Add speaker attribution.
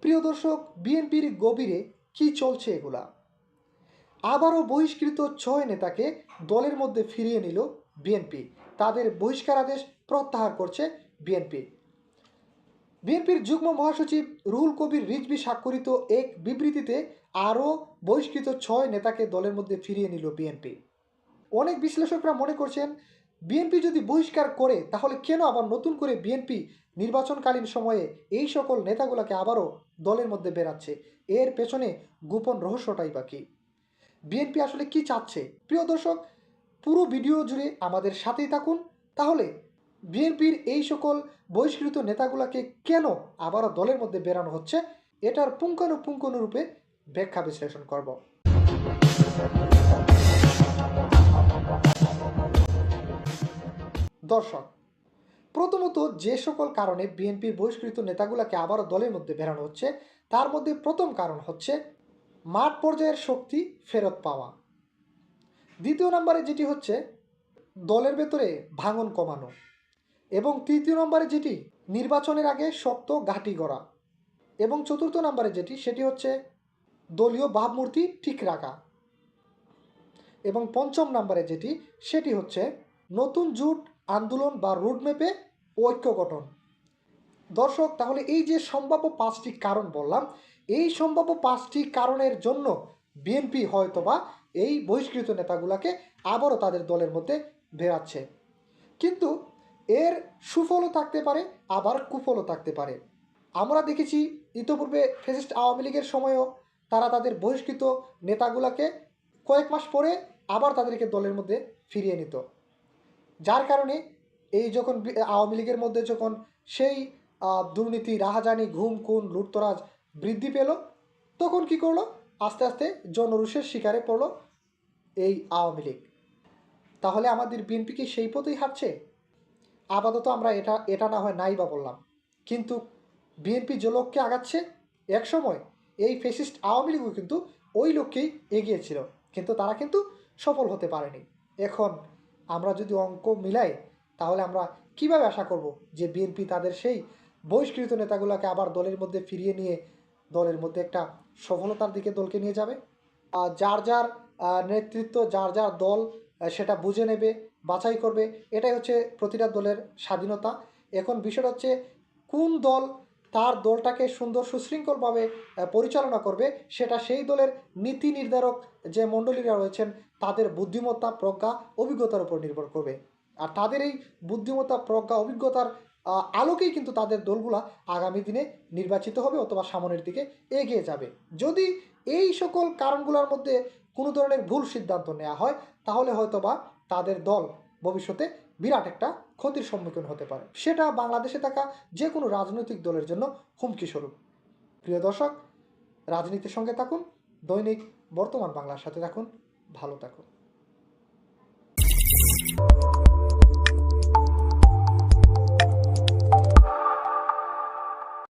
Speaker 1: প্রিয় দর্শক, বিএনপির গভীরে কি চলছে এগুলা? আবারও বহিষ্কৃত ৬ নেতাকে দলের মধ্যে ফিরিয়ে নিল বিএনপি। তাদের বহিষ্কারাদেশ প্রত্যাহার করছে বিএনপি। বিএনপির যুগ্ম মহাসচিব রুহুল কবির রিজভী স্বাক্ষরিত এক বিবৃতিতে আরও বহিষ্কৃত ৬ নেতাকে দলের মধ্যে ফিরিয়ে নিল বিএনপি। অনেক বিশ্লেষকরা মনে করছেন, বিএনপি যদি বহিষ্কার করে তাহলে কেন আবার নতুন করে বিএনপি নির্বাচনকালীন সময়ে এই সকল নেতাগুলোকে আবারও দলের মধ্যে বেরাচ্ছে? এর পেছনে গোপন রহস্যটাই বা কী? বিএনপি আসলে কি চাচ্ছে? প্রিয় দর্শক, পুরো ভিডিও জুড়ে আমাদের সাথেই থাকুন। তাহলে বিএনপির এই সকল বহিষ্কৃত নেতাগুলোকে কেন আবারও দলের মধ্যে বেরানো হচ্ছে, এটার পুঙ্খানুপুঙ্খানুরূপে ব্যাখ্যা বিশ্লেষণ করব। দর্শক, প্রথমত যে সকল কারণে বিএনপির বহিষ্কৃত নেতাগুলোকে আবারও দলের মধ্যে বেরানো হচ্ছে, তার মধ্যে প্রথম কারণ হচ্ছে মাঠ পর্যায়ের শক্তি ফেরত পাওয়া। দ্বিতীয় নম্বরে যেটি হচ্ছে দলের ভেতরে ভাঙন কমানো, এবং তৃতীয় নম্বরে যেটি নির্বাচনের আগে শক্ত ঘাঁটি গড়া, এবং চতুর্থ নম্বরে যেটি সেটি হচ্ছে দলীয় ভাবমূর্তি ঠিক রাখা, এবং পঞ্চম নম্বরে যেটি সেটি হচ্ছে নতুন জোট আন্দোলন বা রুটম্যাপে ঐক্য গঠন। দর্শক, তাহলে এই যে সম্ভাব্য 5টি কারণ বললাম, এই সম্ভাব্য 5টি কারণের জন্য বিএনপি হয়তোবা এই বহিষ্কৃত নেতাগুলোকে আবারও তাদের দলের মধ্যে বেরাচ্ছে। কিন্তু এর সুফলও থাকতে পারে, আবার কুফলও থাকতে পারে। আমরা দেখেছি ইতোপূর্বে ফ্যাসিস্ট আওয়ামী লীগের সময়ও তারা তাদের বহিষ্কৃত নেতাগুলোকে কয়েক মাস পরে আবার তাদেরকে দলের মধ্যে ফিরিয়ে নিত, যার কারণে এই যখন আওয়ামী লীগের মধ্যে যখন সেই দুর্নীতি, রাহাজানি, ঘুম, খুন, লুটতরাজ বৃদ্ধি পেল, তখন কি করলো? আস্তে আস্তে জনরোষের শিকারে পড়লো এই আওয়ামী লীগ। তাহলে আমাদের বিএনপি কি সেই পথেই হাঁটছে? আপাতত আমরা এটা না হয় নাই বা বললাম, কিন্তু বিএনপি যে লক্ষ্যে আগাচ্ছে, একসময় এই ফ্যাসিস্ট আওয়ামী লীগও কিন্তু ওই লক্ষ্যেই এগিয়েছিল, কিন্তু তারা কিন্তু সফল হতে পারেনি। এখন আমরা যদি অঙ্ক মিলাই, তাহলে আমরা কিভাবে আশা করব যে বিএনপি তাদের সেই বহিষ্কৃত নেতাগুলোকে আবার দলের মধ্যে ফিরিয়ে নিয়ে দলের মধ্যে একটা সফলতার দিকে দলকে নিয়ে যাবে? যার যার নেতৃত্ব, যার যার দল সেটা বুঝে নেবে, বাছাই করবে, এটাই হচ্ছে প্রতিটা দলের স্বাধীনতা। এখন বিষয়টা হচ্ছে কোন দল তার দলটাকে সুন্দর সুশৃঙ্খলভাবে পরিচালনা করবে, সেটা সেই দলের নীতি নির্ধারক যে মণ্ডলীরা রয়েছেন তাদের বুদ্ধিমত্তা, প্রজ্ঞা, অভিজ্ঞতার উপর নির্ভর করবে। আর তাদের এই বুদ্ধিমত্তা, প্রজ্ঞা, অভিজ্ঞতার আলোকেই কিন্তু তাদের দলগুলা আগামী দিনে নির্বাচিত হবে অথবা সামনের দিকে এগিয়ে যাবে। যদি এই সকল কারণগুলোর মধ্যে কোনো ধরনের ভুল সিদ্ধান্ত নেওয়া হয়, তাহলে হয়তোবা তাদের দল ভবিষ্যতে বিরাট একটা ক্ষতির সম্মুখীন হতে পারে। সেটা বাংলাদেশে থাকা যে কোনো রাজনৈতিক দলের জন্য হুমকি স্বরূপ। প্রিয় দর্শক, রাজনীতির সঙ্গে থাকুন, দৈনিক বর্তমান বাংলার সাথে থাকুন, ভালো থাকুন।